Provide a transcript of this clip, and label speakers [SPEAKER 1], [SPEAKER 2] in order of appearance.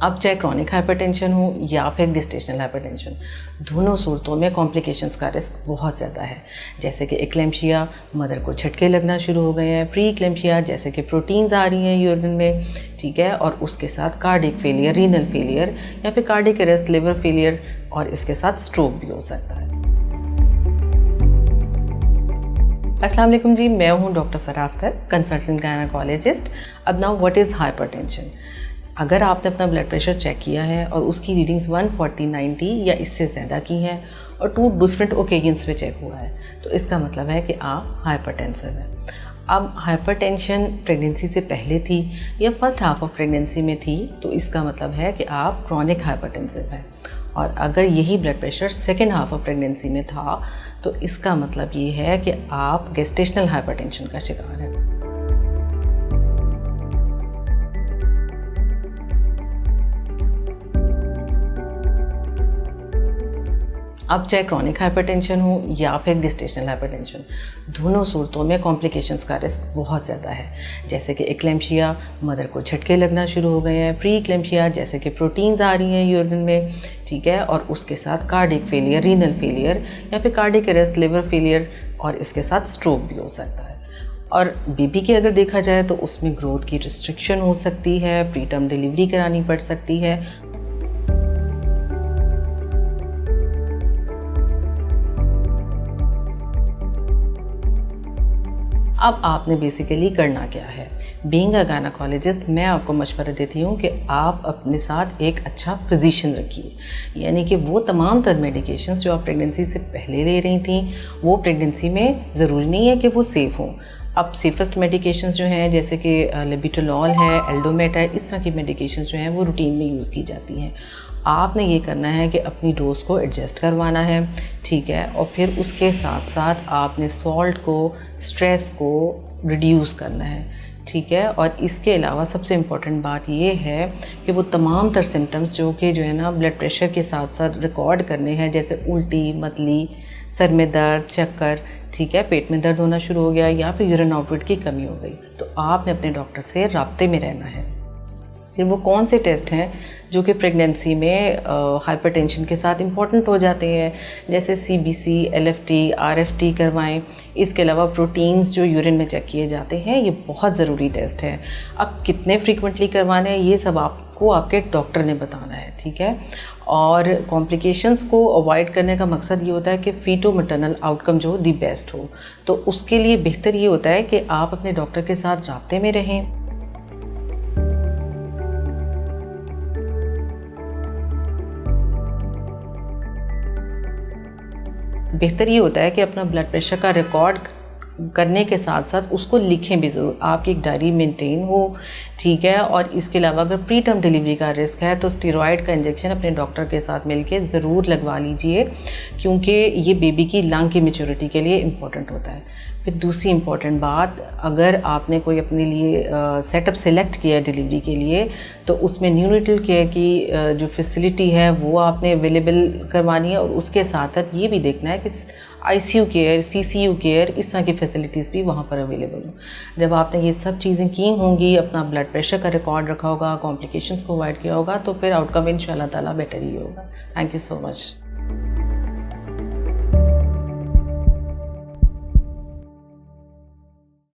[SPEAKER 1] अब चाहे chronic hypertension हो या फिर गेस्टेशनल हाइपरटेंशन, दोनों सूरतों में कॉम्प्लिकेशंस का रिस्क बहुत ज़्यादा है। जैसे कि एक्लेम्शिया, मदर को झटके लगना शुरू हो गए हैं, प्री एक्लेम्शिया जैसे कि प्रोटीन्स आ रही हैं यूरिन में, ठीक है, और उसके साथ कार्डियक फेलियर, रीनल फेलियर या फिर कार्डियक अरेस्ट, लिवर फेलियर, और इसके साथ स्ट्रोक भी हो सकता है। अस्सलाम वालेकुम जी, मैं हूँ doctor Farah Akhtar, consultant gynaecologist. अब नाउ व्हाट इज़ हाइपरटेंशन। अगर आपने अपना ब्लड प्रेशर चेक किया है और उसकी रीडिंग्स 140/90 या इससे ज़्यादा की हैं और 2 डिफरेंट ओकेजन्स पे चेक हुआ है, तो इसका मतलब है कि आप हाइपरटेंसिव हैं। अब हाइपरटेंशन प्रेगनेंसी से पहले थी या फर्स्ट हाफ ऑफ प्रेगनेंसी में थी, तो इसका मतलब है कि आप क्रॉनिक हाइपरटेंसिव हैं। और अगर यही blood pressure second half of pregnancy में था, तो इसका मतलब ये है कि आप गेस्टेशनल हाइपरटेंशन का शिकार हैं। अब चाहे क्रॉनिक हाइपरटेंशन हो या फिर गेस्टेशनल हाइपरटेंशन, दोनों सूरतों में कॉम्प्लिकेशंस का रिस्क बहुत ज़्यादा है। जैसे कि एक्लेम्शिया, मदर को झटके लगना शुरू हो गए हैं, प्री एक्लेम्शिया जैसे कि प्रोटीन्स आ रही हैं यूरिन में, ठीक है, और उसके साथ कार्डियक फेलियर, रीनल फेलियर या फिर कार्डियक अरेस्ट, लिवर फेलियर, और इसके साथ स्ट्रोक भी हो सकता है। और बेबी की अगर देखा जाए तो उसमें ग्रोथ की रिस्ट्रिक्शन हो सकती है, प्री टर्म डिलीवरी करानी पड़ सकती है। अब आपने बेसिकली करना क्या है। बीइंग अ गायनेकोलॉजिस्ट, मैं आपको मशवरा देती हूँ कि आप अपने साथ एक अच्छा फिजिशियन रखिए, यानी कि वो तमाम तर मेडिकेशंस जो आप प्रेगनेंसी से पहले ले रही थी, वो प्रेगनेंसी में ज़रूरी नहीं है कि वो सेफ़ हों। अब सेफेस्ट मेडिकेशंस जो हैं जैसे कि लेबिटोलॉल है, एल्डोमेट है, इस तरह की मेडिकेशंस जो हैं वो रूटीन में यूज़ की जाती हैं। आपने ये करना है कि अपनी डोज़ को एडजस्ट करवाना है, ठीक है, और फिर उसके साथ साथ आपने सॉल्ट को, स्ट्रेस को रिड्यूस करना है, ठीक है। और इसके अलावा सबसे इम्पॉर्टेंट बात ये है कि वो तमाम तर सिम्टम्स जो है ना ब्लड प्रेशर के साथ साथ रिकॉर्ड करने हैं, जैसे उल्टी, मतली, सर में दर्द, चक्कर, ठीक है, पेट में दर्द होना शुरू हो गया या फिर यूरिन आउटपुट की कमी हो गई, तो आपने अपने डॉक्टर से राब्ते में रहना है। फिर वो कौन से टेस्ट हैं जो कि प्रेगनेंसी में हाइपरटेंशन के साथ इम्पॉर्टेंट हो जाते हैं, जैसे CBC, LFT, RFT करवाएं। इसके अलावा प्रोटीन्स जो यूरिन में चेक किए जाते हैं, ये बहुत ज़रूरी टेस्ट है। अब कितने फ्रीक्वेंटली करवाने हैं ये सब आपको आपके डॉक्टर ने बताना है, ठीक है। और कॉम्प्लिकेशंस को अवॉइड करने का मकसद ये होता है कि फीटो मैटरनल आउटकम जो दी बेस्ट हो, तो उसके लिए बेहतर ये होता है कि आप अपने डॉक्टर के साथ राब्ते में रहें। बेहतर ये होता है कि अपना ब्लड प्रेशर का रिकॉर्ड करने के साथ साथ उसको लिखें भी ज़रूर, आपकी एक डायरी मेंटेन हो, ठीक है। और इसके अलावा अगर प्री टर्म डिलीवरी का रिस्क है तो स्टेरॉइड का इंजेक्शन अपने डॉक्टर के साथ मिलके ज़रूर लगवा लीजिए, क्योंकि ये बेबी की लंग की मैच्योरिटी के लिए इम्पॉर्टेंट होता है। फिर दूसरी इम्पॉर्टेंट बात, अगर आपने कोई अपने लिए सेटअप सेलेक्ट किया है डिलीवरी के लिए, तो उसमें न्यूनेटल केयर की जो फैसिलिटी है वो आपने अवेलेबल करवानी है, और उसके साथ साथ ये भी देखना है कि ICU केयर, CCU केयर, इस तरह की फैसिलिटीज़ भी वहाँ पर अवेलेबल हो। जब आपने ये सब चीज़ें की होंगी, अपना ब्लड प्रेशर का रिकॉर्ड रखा होगा, कॉम्प्लिकेशंस को अवॉइड किया होगा, तो फिर आउटकम इंशाल्लाह ताला बेटर ही होगा। Thank you so much.